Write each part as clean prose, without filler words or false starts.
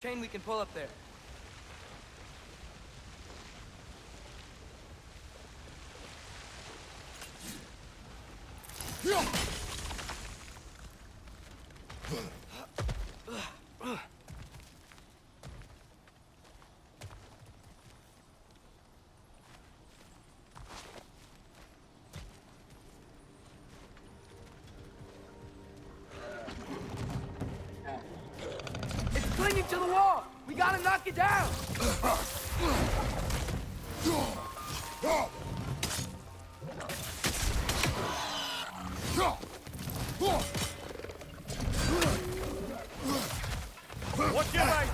Chain we can pull up there. It's clinging to the wall! We gotta knock it down! Watch your right!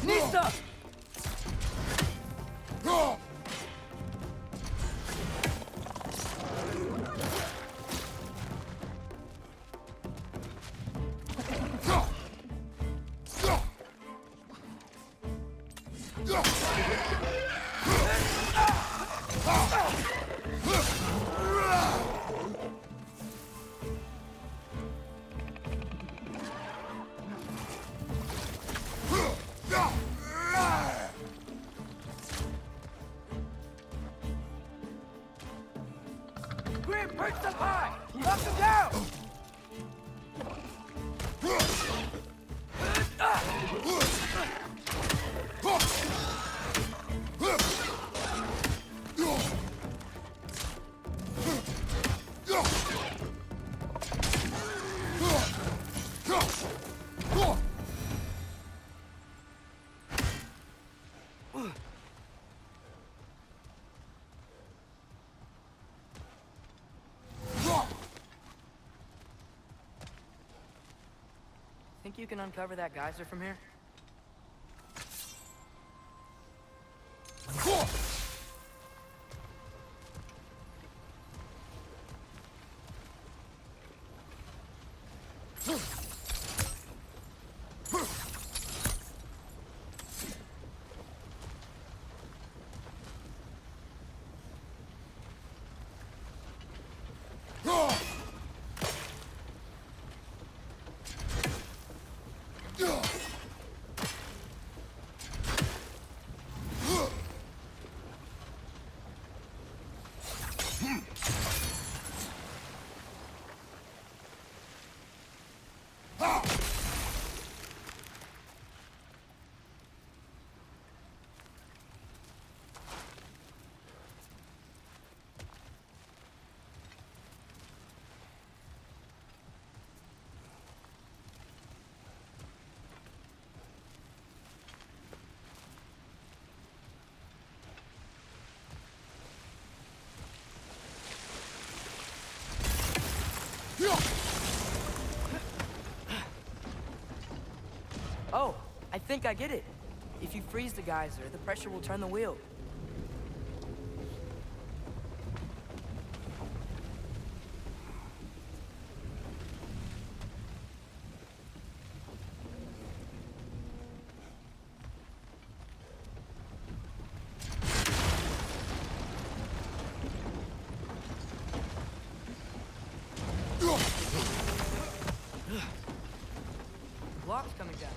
Nista! Grim, perched up high! Knock him down! Think you can uncover that geyser from here? Oh, I think I get it. If you freeze the geyser, the pressure will turn the wheel. Block's coming down.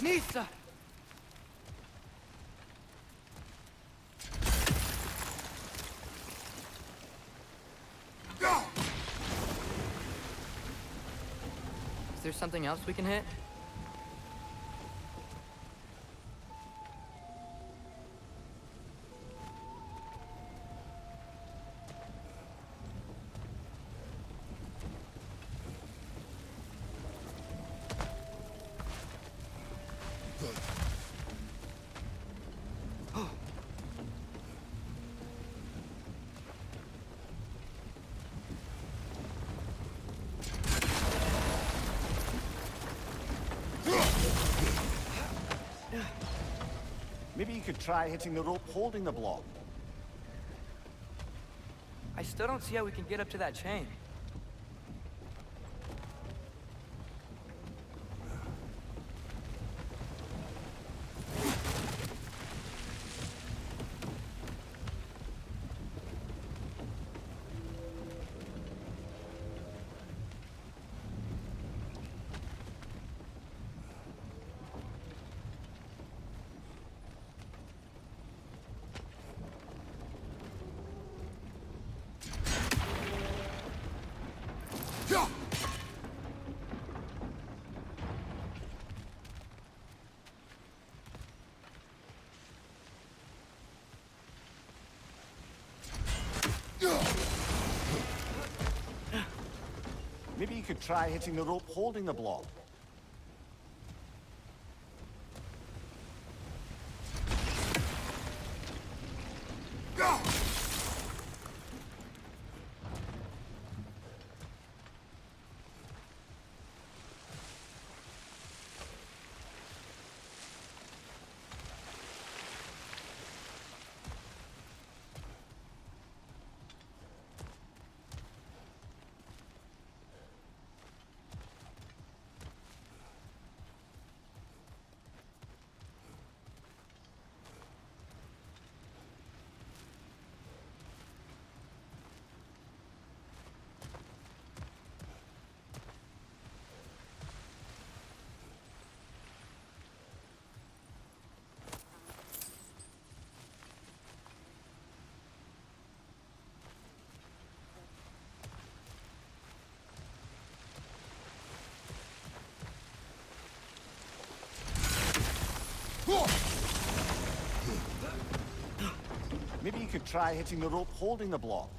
Nista! Is there something else we can hit? Maybe you could try hitting the rope holding the block. I still don't see how we can get up to that chain. Maybe you could try hitting the rope holding the block. Maybe you could try hitting the rope holding the block.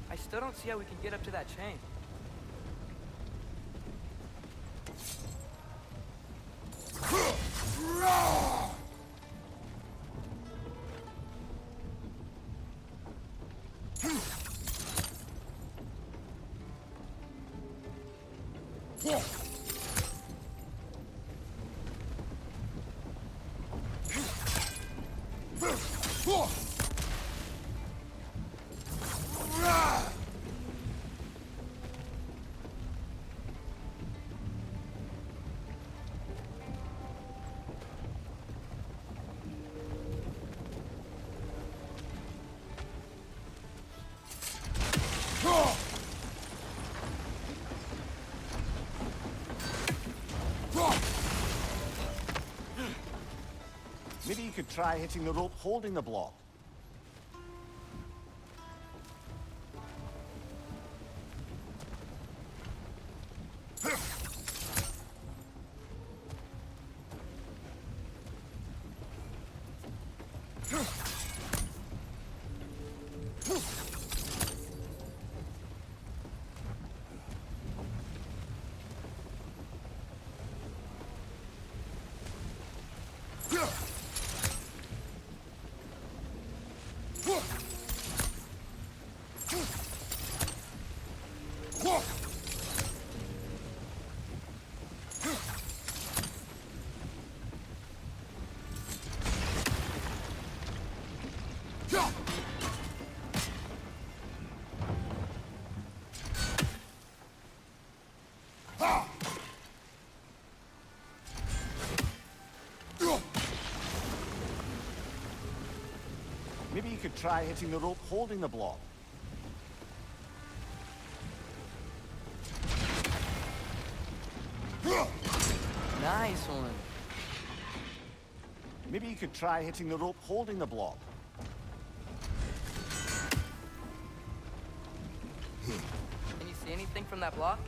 I still don't see how we can get up to that chain. Maybe you could try hitting the rope holding the block. Maybe you could try hitting the rope holding the block. Nice one. Maybe you could try hitting the rope holding the block. Can you see See anything from that block?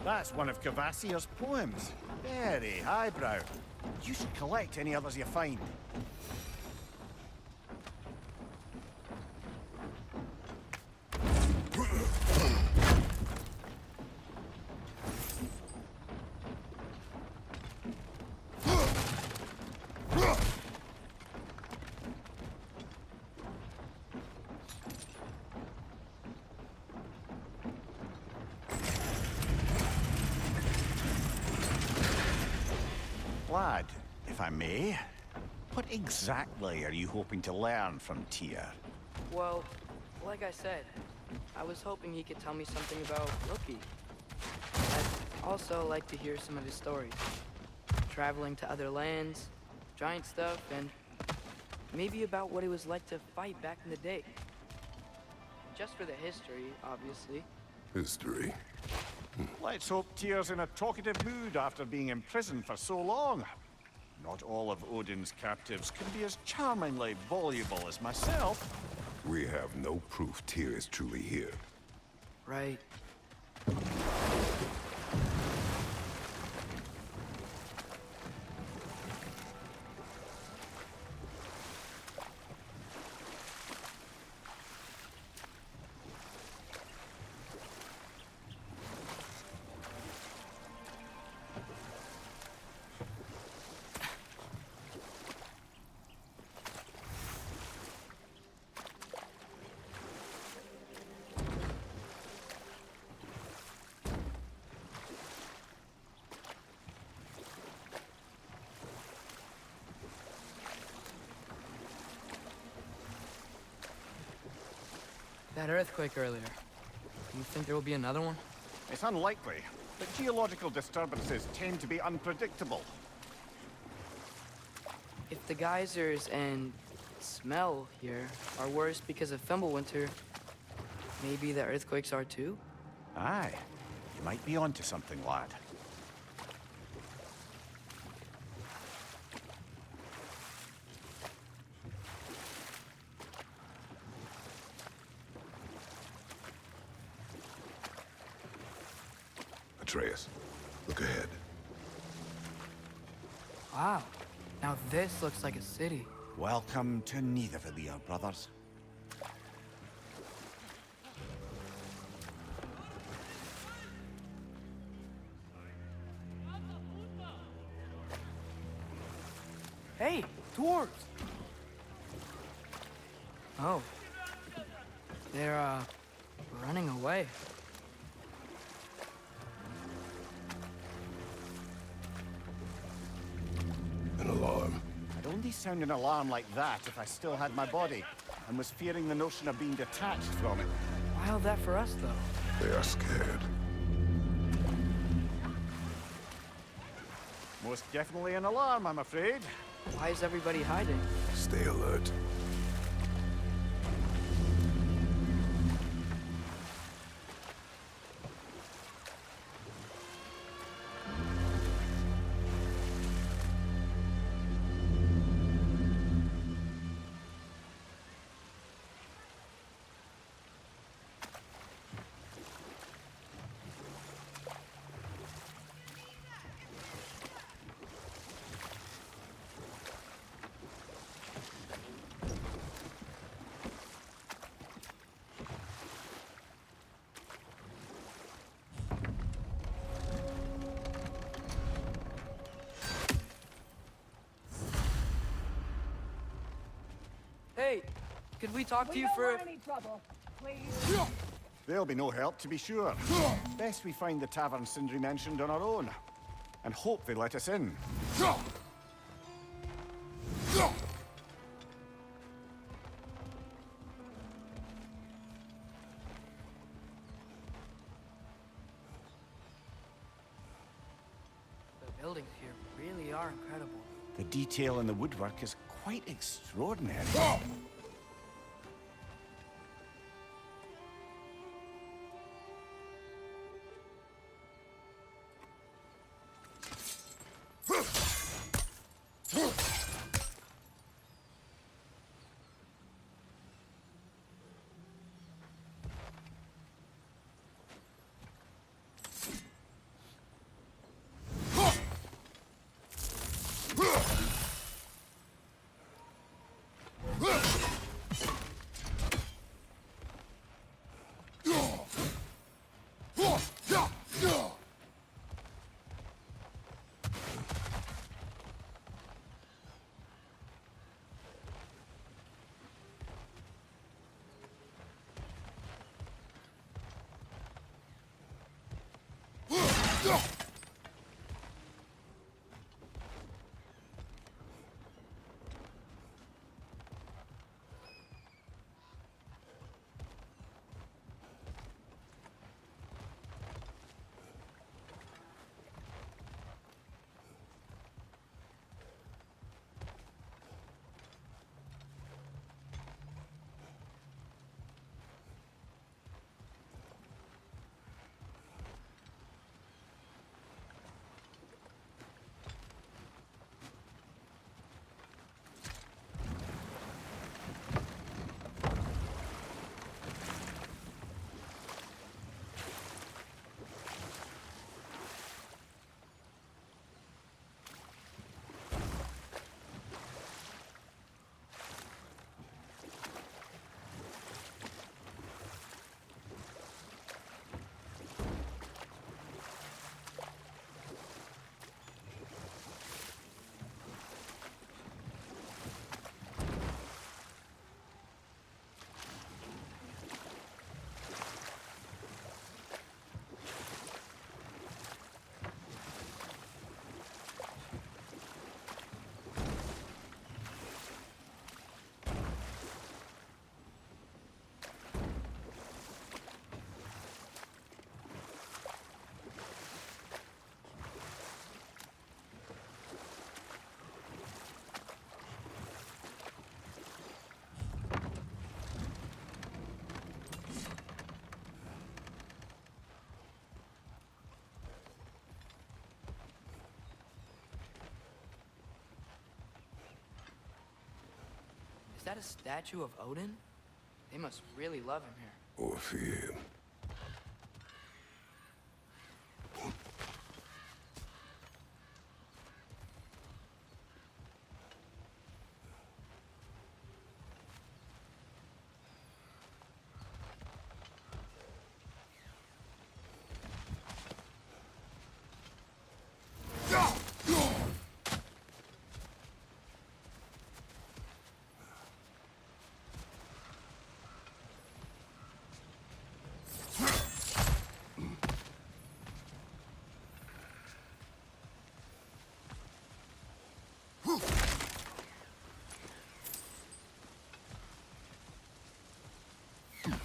That's one of Cavassier's poems. Very highbrow. You should collect any others you find. Lad, if I may, what exactly are you hoping to learn from Tyr? Well, like I said, I was hoping he could tell me something about Loki. I'd also like to hear some of his stories. Traveling to other lands, giant stuff, and maybe about what it was like to fight back in the day. Just for the history, obviously. History. Let's hope Tyr's in a talkative mood after being imprisoned for so long. Not all of Odin's captives can be as charmingly voluble as myself. We have no proof Tyr is truly here. Right. That earthquake earlier. Do you think there will be another one? It's unlikely, but geological disturbances tend to be unpredictable. If the geysers and smell here are worse because of Fimbulwinter, maybe the earthquakes are too? Aye, you might be onto something, lad. Atreus, look ahead. Wow. Now this looks like a city. Welcome to Nidavellir, brothers. Hey, dwarves! Oh. They're, running away. An alarm. I'd only sound an alarm like that if I still had my body, and was fearing the notion of being detached from it. Wild that for us, though. They are scared. Most definitely an alarm, I'm afraid. Why is everybody hiding? Stay alert. Hey, could we talk to you don't for want any trouble, please. There'll be no help, to be sure. Best we find the tavern Sindri mentioned on our own, and hope they let us in. The buildings here really are incredible. The detail in the woodwork is quite extraordinary. Is that a statue of Odin? They must really love him here. Or fear him.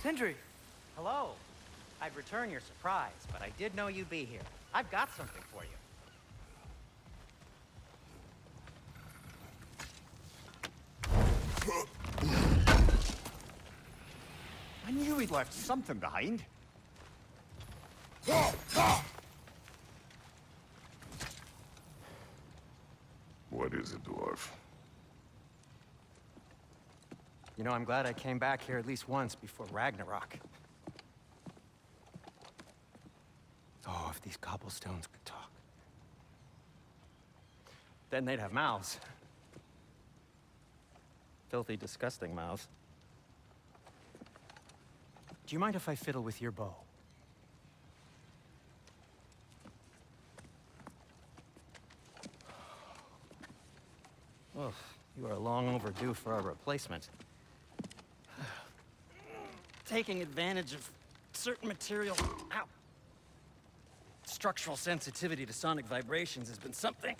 Sindri! Hello. I'd return your surprise, but I did know you'd be here. I've got something for you. I knew he'd left something behind. What is it, dwarf? You know, I'm glad I came back here at least once before Ragnarok. Oh, if these cobblestones could talk. Then they'd have mouths. Filthy, disgusting mouths. Do you mind if I fiddle with your bow? Oh, you are long overdue for a replacement. Taking advantage of certain material. Ow. Structural sensitivity to sonic vibrations has been something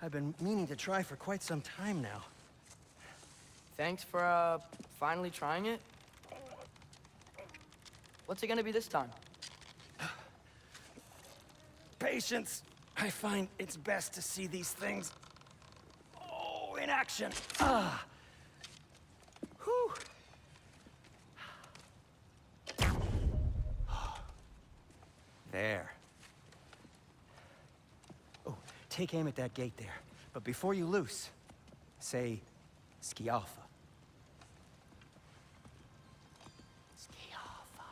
I've been meaning to try for quite some time now. Thanks for, finally trying it. What's it gonna be this time? Patience. I find it's best to see these things, in action. Whew. There. Oh, take aim at that gate there. But before you loose, say, Skialfa. Skialfa.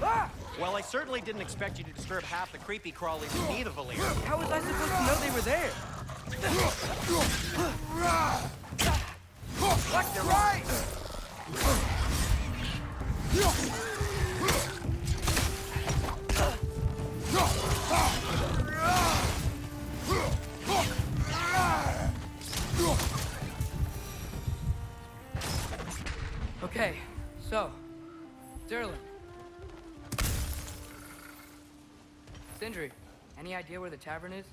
Ah! Well, I certainly didn't expect you to disturb half the creepy crawlies in need of a leader. How was I supposed to know they were there? Left to right! So, Derlin. Sindri, any idea where the tavern is?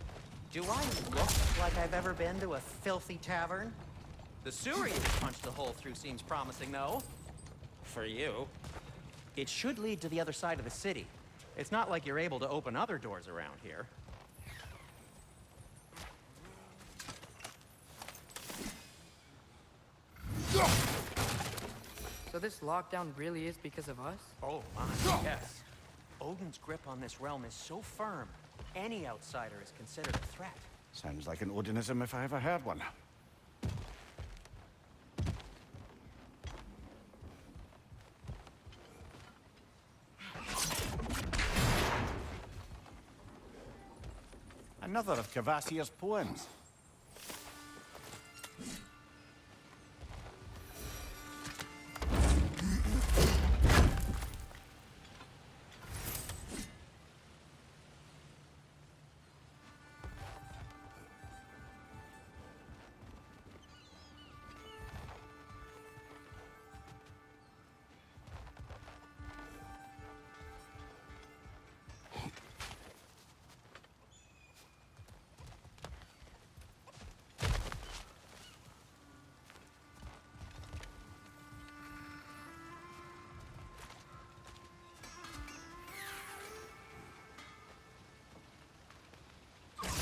Do I look like I've ever been to a filthy tavern? The sewer you punched a hole through seems promising, though. For you. It should lead to the other side of the city. It's not like you're able to open other doors around here. So this lockdown really is because of us? Oh my, yes. Odin's grip on this realm is so firm, any outsider is considered a threat. Sounds like an Odinism if I ever heard one. Another of Kvasir's poems.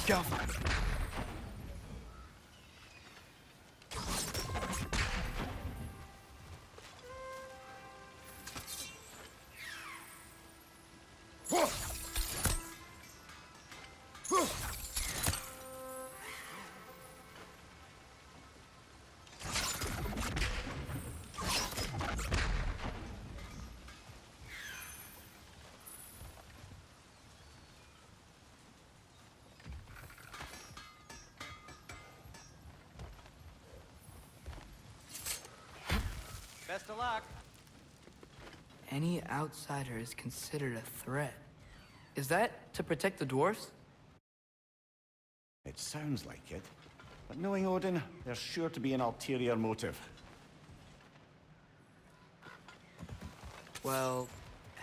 Go! Best of luck. Any outsider is considered a threat. Is that to protect the dwarfs? It sounds like it. But knowing Odin, there's sure to be an ulterior motive. Well,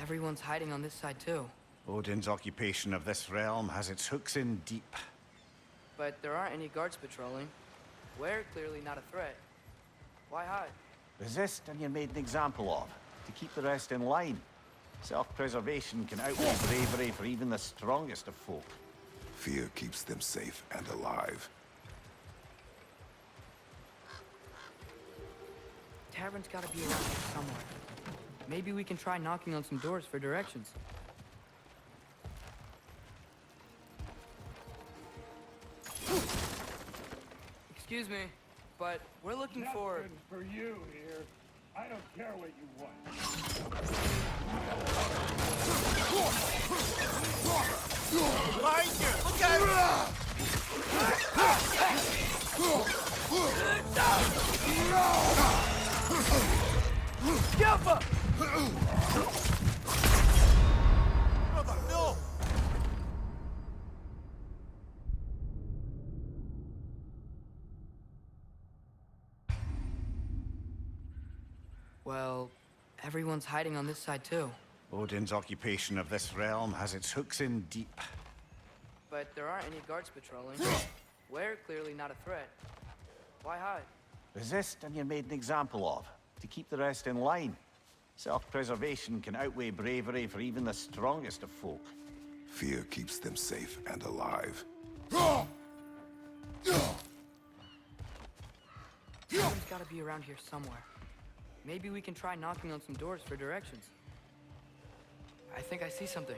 everyone's hiding on this side too. Odin's occupation of this realm has its hooks in deep. But there aren't any guards patrolling. We're clearly not a threat. Why hide? Resist and you're made an example of, to keep the rest in line. Self-preservation can outweigh bravery for even the strongest of folk. Fear keeps them safe and alive. Tavern's gotta be around here somewhere. Maybe we can try knocking on some doors for directions. Excuse me, but we're looking for... Nothing for you here. I don't care what you want. Behind you! Look out! Brother, no! Well, everyone's hiding on this side too. Odin's occupation of this realm has its hooks in deep. But there aren't any guards patrolling. We're clearly not a threat. Why hide? Resist and you're made an example of, to keep the rest in line. Self-preservation can outweigh bravery for even the strongest of folk. Fear keeps them safe and alive. Someone's gotta be around here somewhere. Maybe we can try knocking on some doors for directions. I think I see something.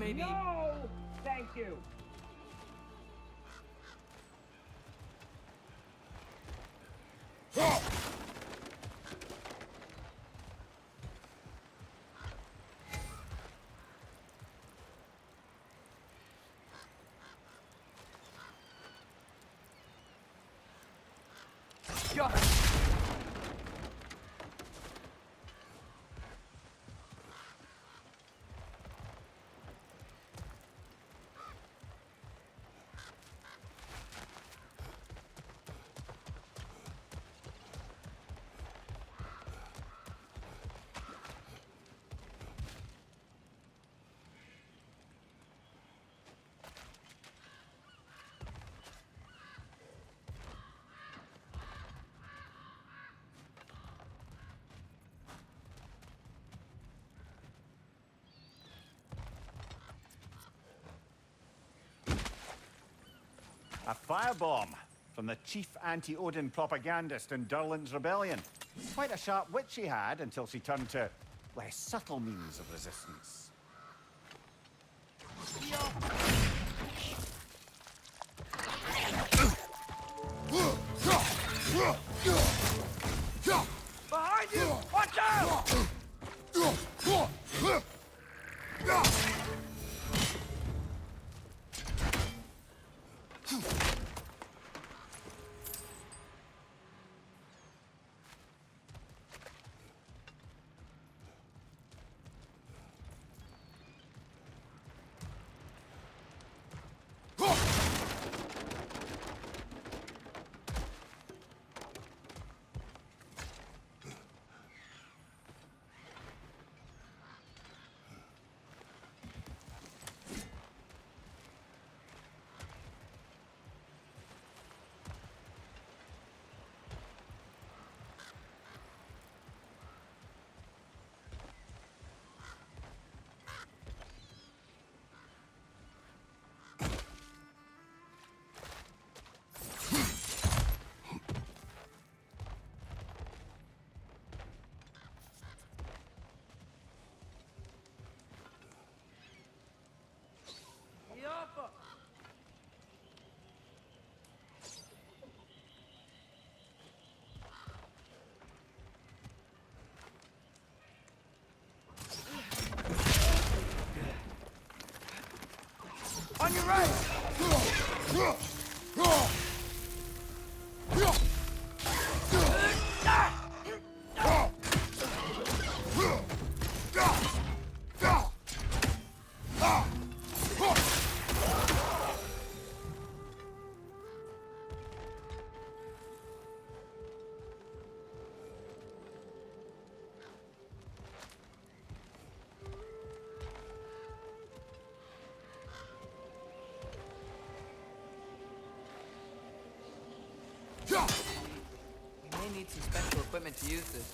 maybe... No! Thank you. Yeah. A firebomb from the chief anti-Odin propagandist in Durland's rebellion. Quite a sharp wit she had until she turned to less subtle means of resistance. Behind you! Watch out! On your right! We may need some special equipment to use this.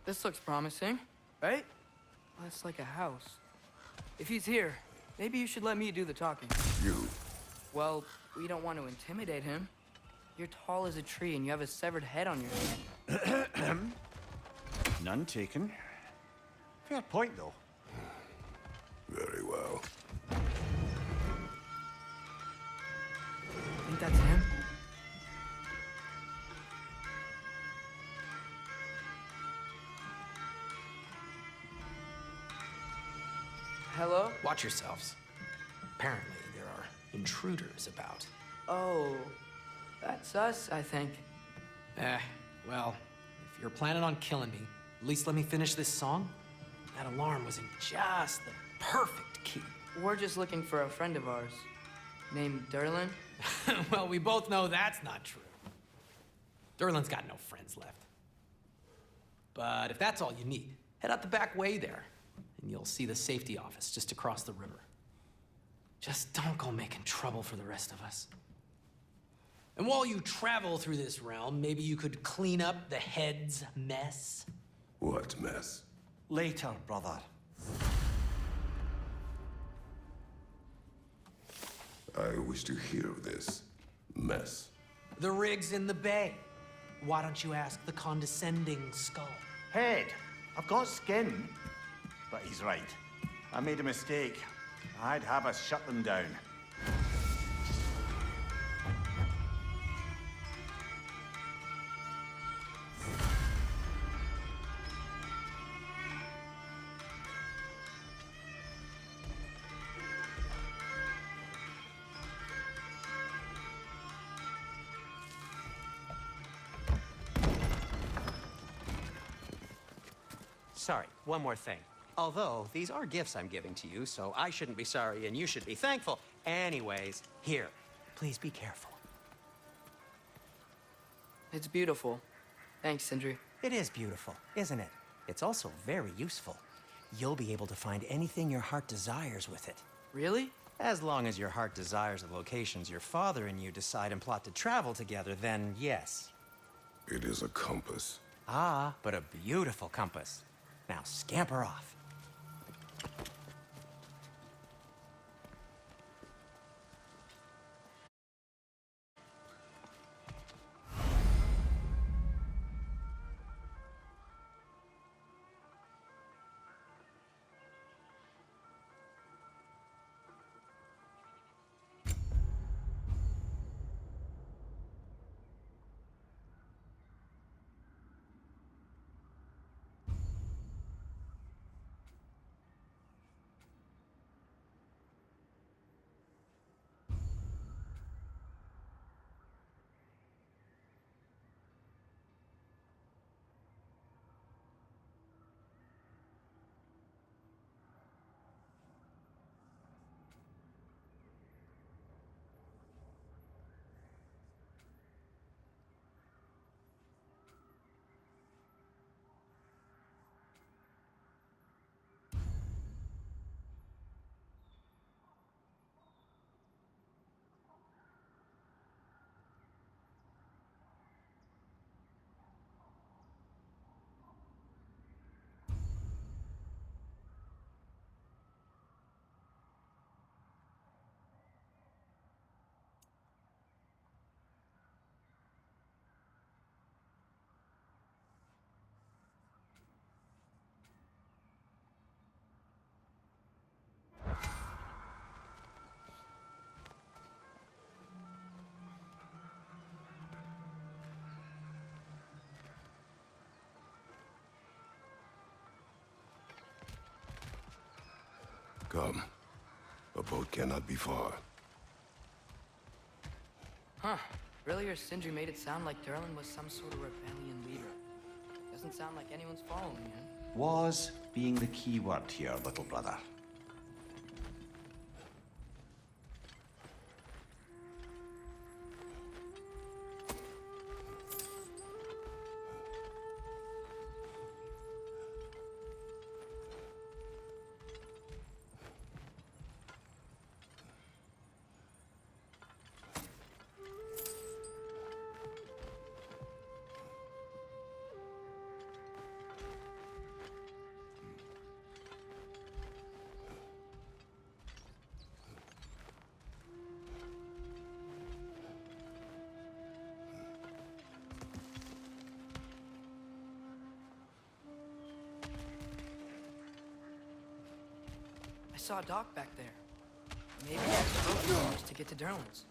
This looks promising, right? Well, it's like a house. If he's here, maybe you should let me do the talking. You Well, we don't want to intimidate him. You're tall as a tree and you have a severed head on your hand. None taken. Fair point, though. Very well. Think that's him? Hello? Watch yourselves. Apparently, there are intruders about. Oh, that's us, I think. Well, if you're planning on killing me, at least let me finish this song. That alarm was in just the perfect key. We're just looking for a friend of ours named Derlin. Well, we both know that's not true. Derlin's got no friends left. But if that's all you need, head out the back way there, and you'll see the safety office just across the river. Just don't go making trouble for the rest of us. And while you travel through this realm, maybe you could clean up the head's mess. What mess? Later, brother. I wish to hear of this mess. The rig's in the bay. Why don't you ask the condescending skull? Head, I've got skin. But he's right. I made a mistake. I'd have us shut them down. Sorry, one more thing. Although, these are gifts I'm giving to you, so I shouldn't be sorry and you should be thankful. Anyways, here, please be careful. It's beautiful. Thanks, Sindri. It is beautiful, isn't it? It's also very useful. You'll be able to find anything your heart desires with it. Really? As long as your heart desires the locations your father and you decide and plot to travel together, then yes. It is a compass. Ah, but a beautiful compass. Now scamper off. Come. A boat cannot be far. Huh. Earlier, Sindri made it sound like Derlin was some sort of rebellion leader. Doesn't sound like anyone's following him. Was being the key word here, little brother. I saw a dock back there. Maybe that's the boat we used to get to Derlin's.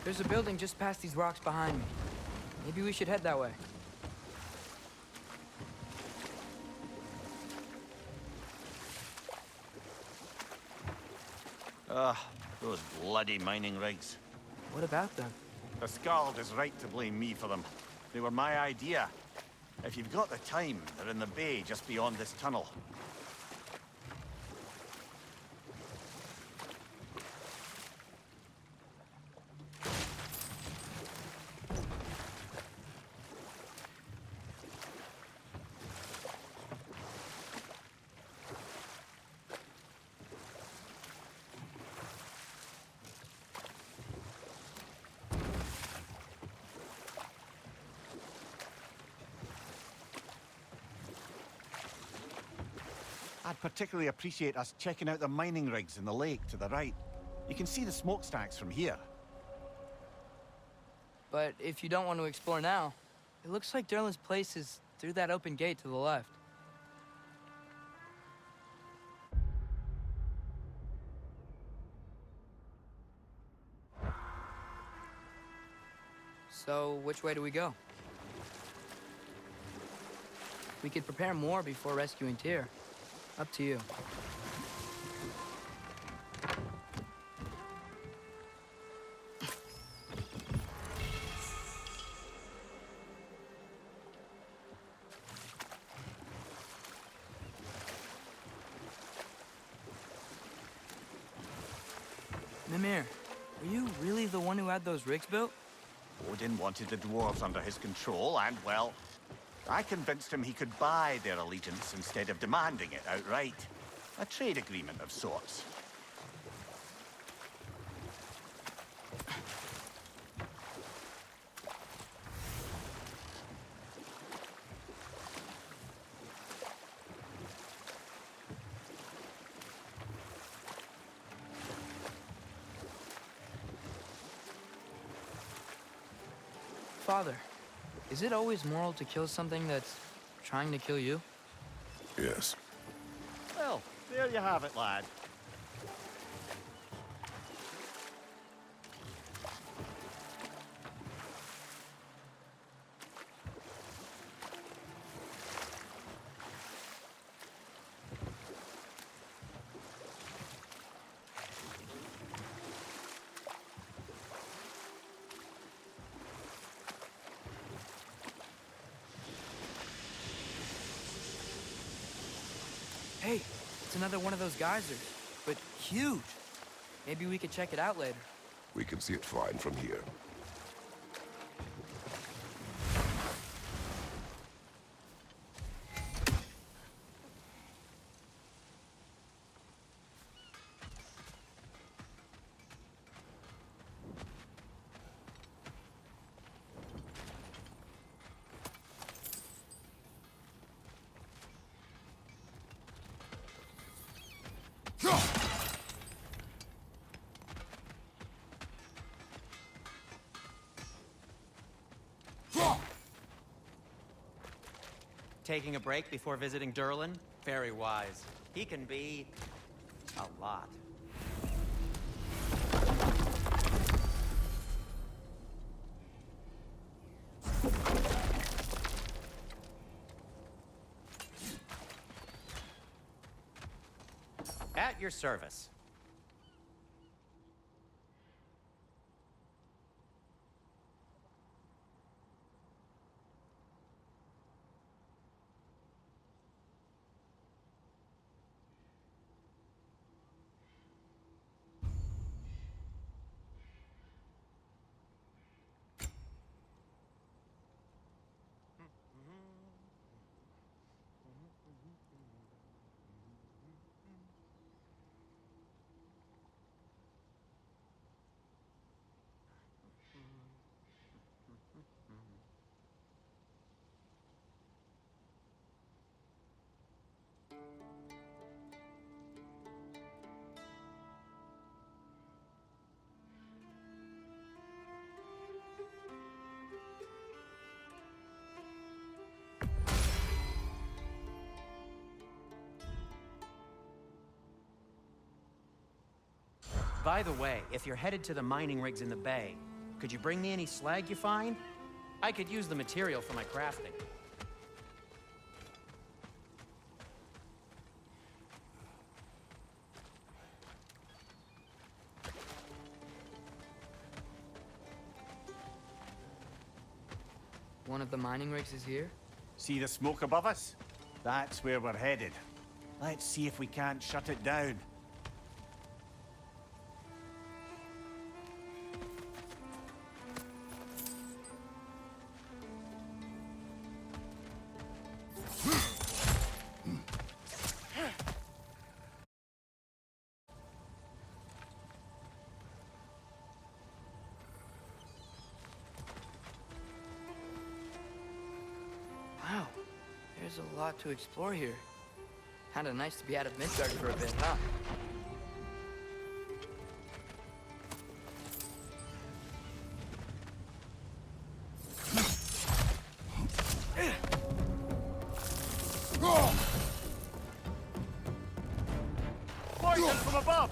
There's a building just past these rocks behind me. Maybe we should head that way. Those bloody mining rigs. What about them? The Skald is right to blame me for them. They were my idea. If you've got the time, they're in the bay just beyond this tunnel. I'd particularly appreciate us checking out the mining rigs in the lake to the right. You can see the smokestacks from here. But if you don't want to explore now, it looks like Derlin's place is through that open gate to the left. So, which way do we go? We could prepare more before rescuing Tyr. Up to you. Mimir, are you really the one who had those rigs built? Odin wanted the dwarves under his control, and, well, I convinced him he could buy their allegiance instead of demanding it outright. A trade agreement of sorts. Father, is it always moral to kill something that's trying to kill you? Yes. Well, there you have it, lad. Hey, it's another one of those geysers, but huge. Maybe we could check it out later. We can see it fine from here. Taking a break before visiting Durlin? Very wise. He can be... a lot. At your service. By the way, if you're headed to the mining rigs in the bay, could you bring me any slag you find? I could use the material for my crafting. One of the mining rigs is here? See the smoke above us? That's where we're headed. Let's see if we can't shut it down. Wow, there's a lot to explore here. Kinda nice to be out of Midgard for a bit, huh? Poison from above!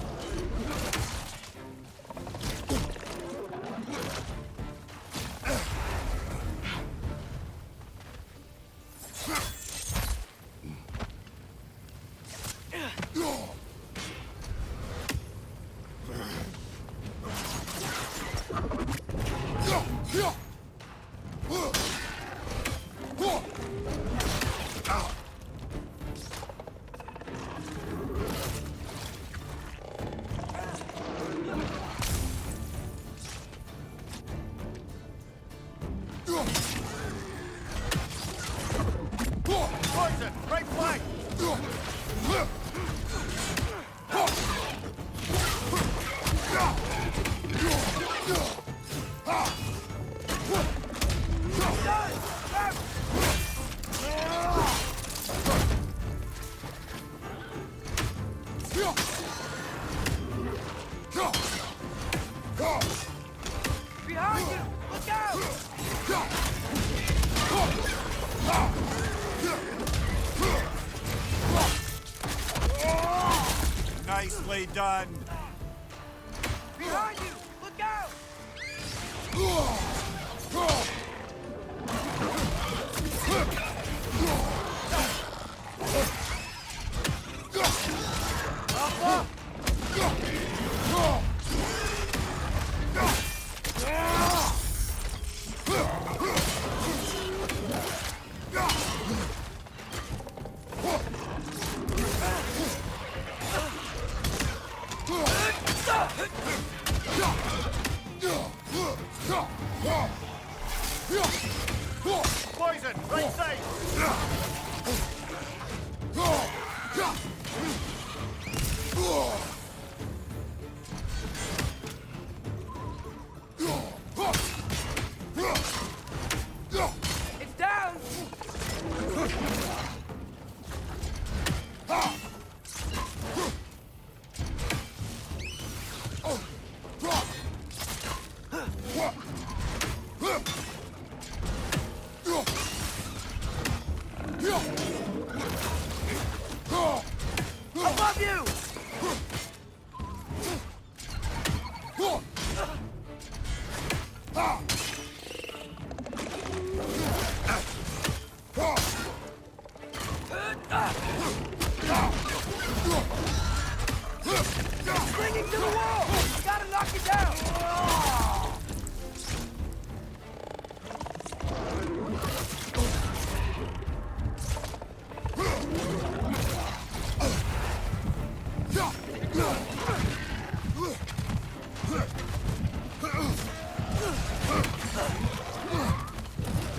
Poison! Right flank! Behind you! Look out! Nicely done! Behind you! Look out! Poison! Right side! It's down! Clinging to the wall! You gotta knock it down!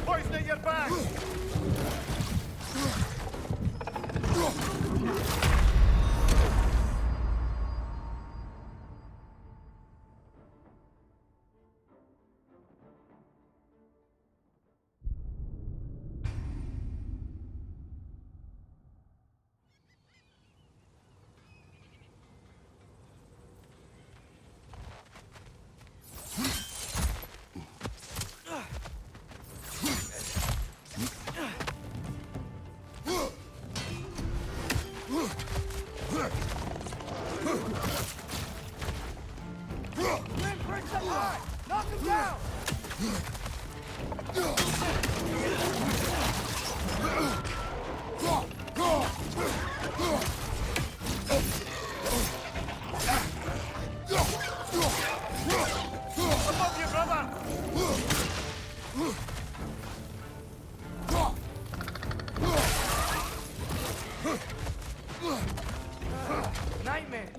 Poisoning your back! Grim, break them high! Knock him down! Above you, brother! Nightmare!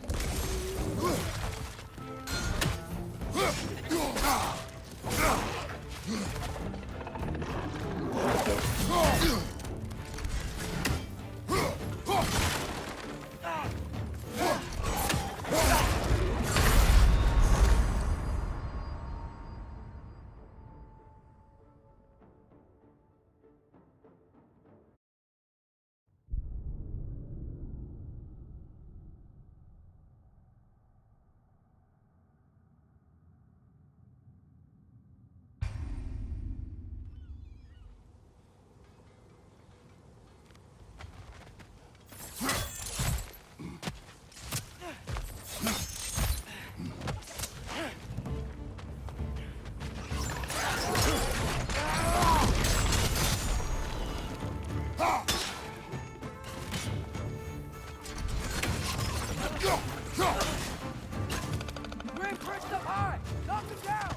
Grim, break them high! Knock him down!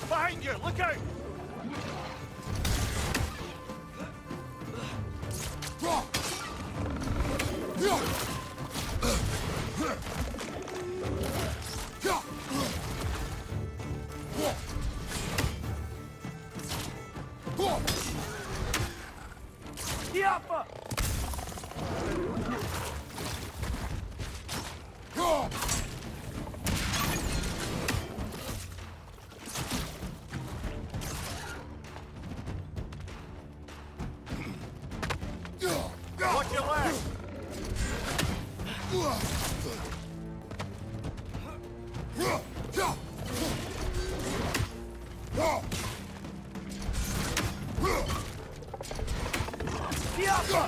Behind you, look out! Yappa! Watch your left! Yappa!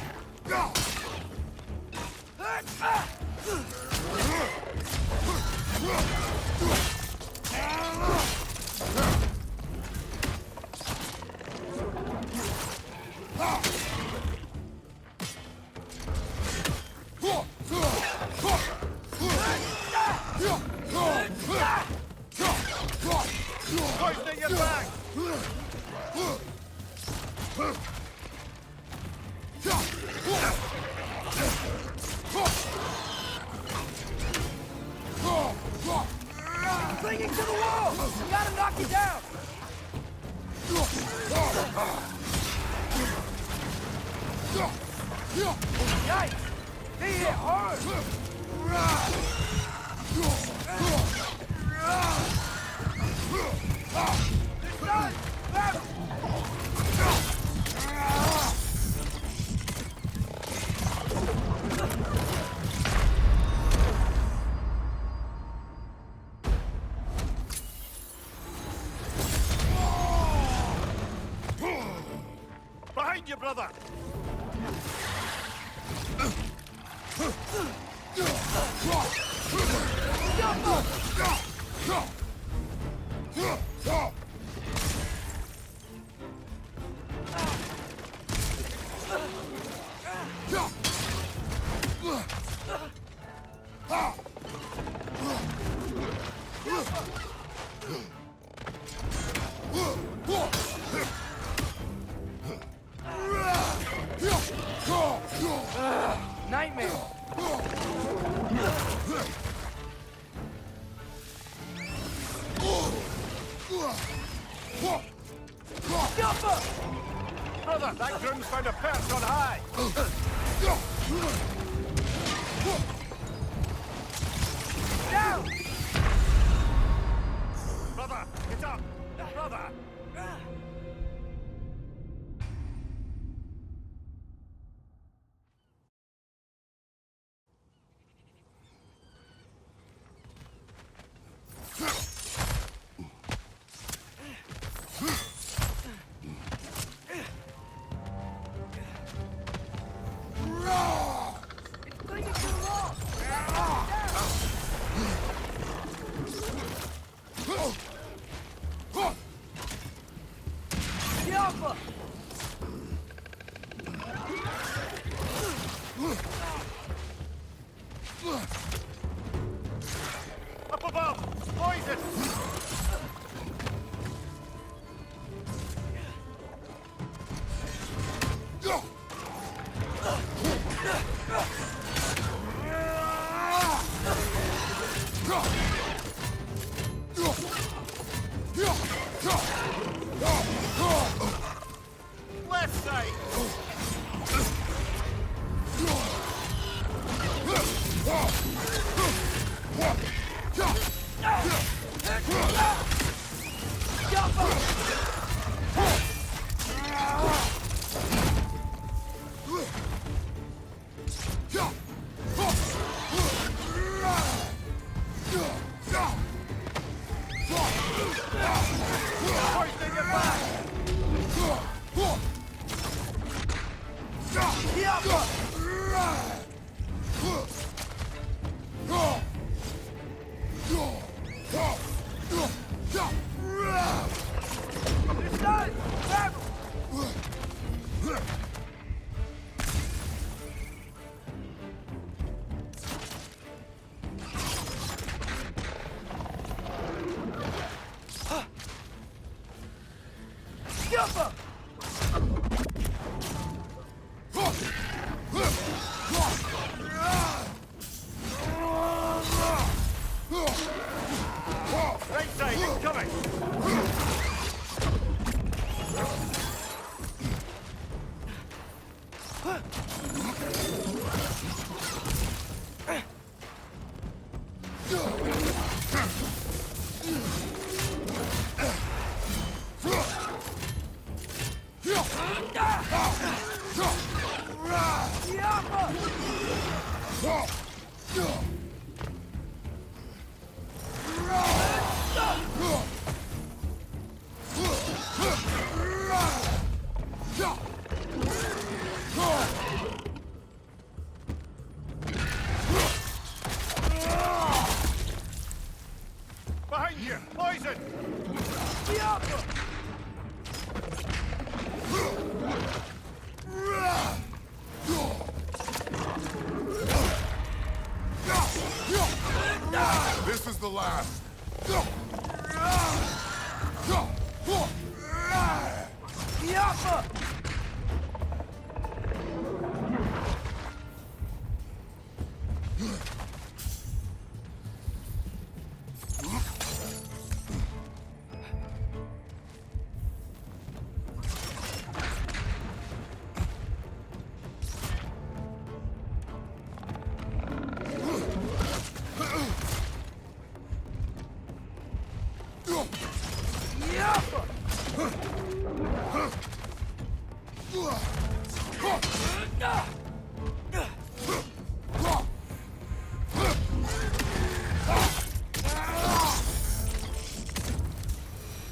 Poisoning your back! Clinging to the wall! You gotta knock it down! Yikes! They hit hard! They're done! Grab 'em! Behind you, brother! Nightmare! Brother, that groom's found a perch on high! Down! Brother, get up! Brother! Up above! Poison! Left side! Hoisting it back! Right side, incoming! Behind you! Poison! This is the last.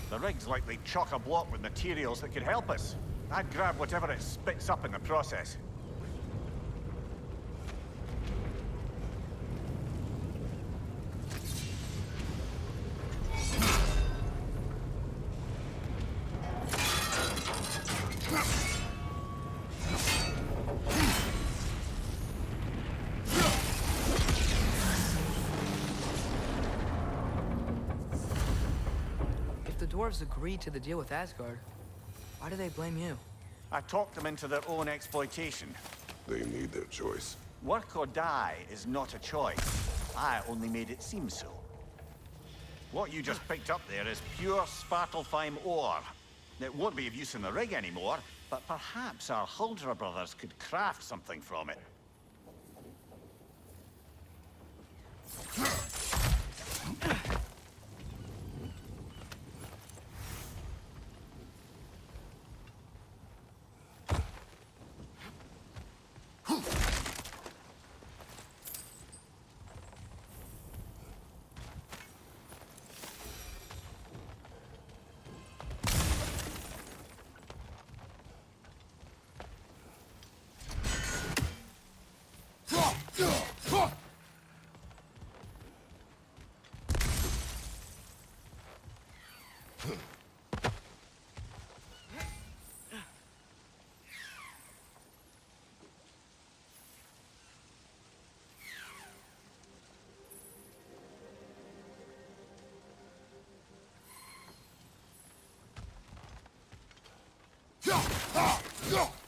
The rig's likely chock-a-block with materials that could help us. I'd grab whatever it spits up in the process. dwarves agreed to the deal with Asgard, why do they blame you? I talked them into their own exploitation. They made their choice. Work or die is not a choice. I only made it seem so. What you just picked up there is pure Svartalfheim ore. It won't be of use in the rig anymore, but perhaps our Huldra brothers could craft something from it. Yeah!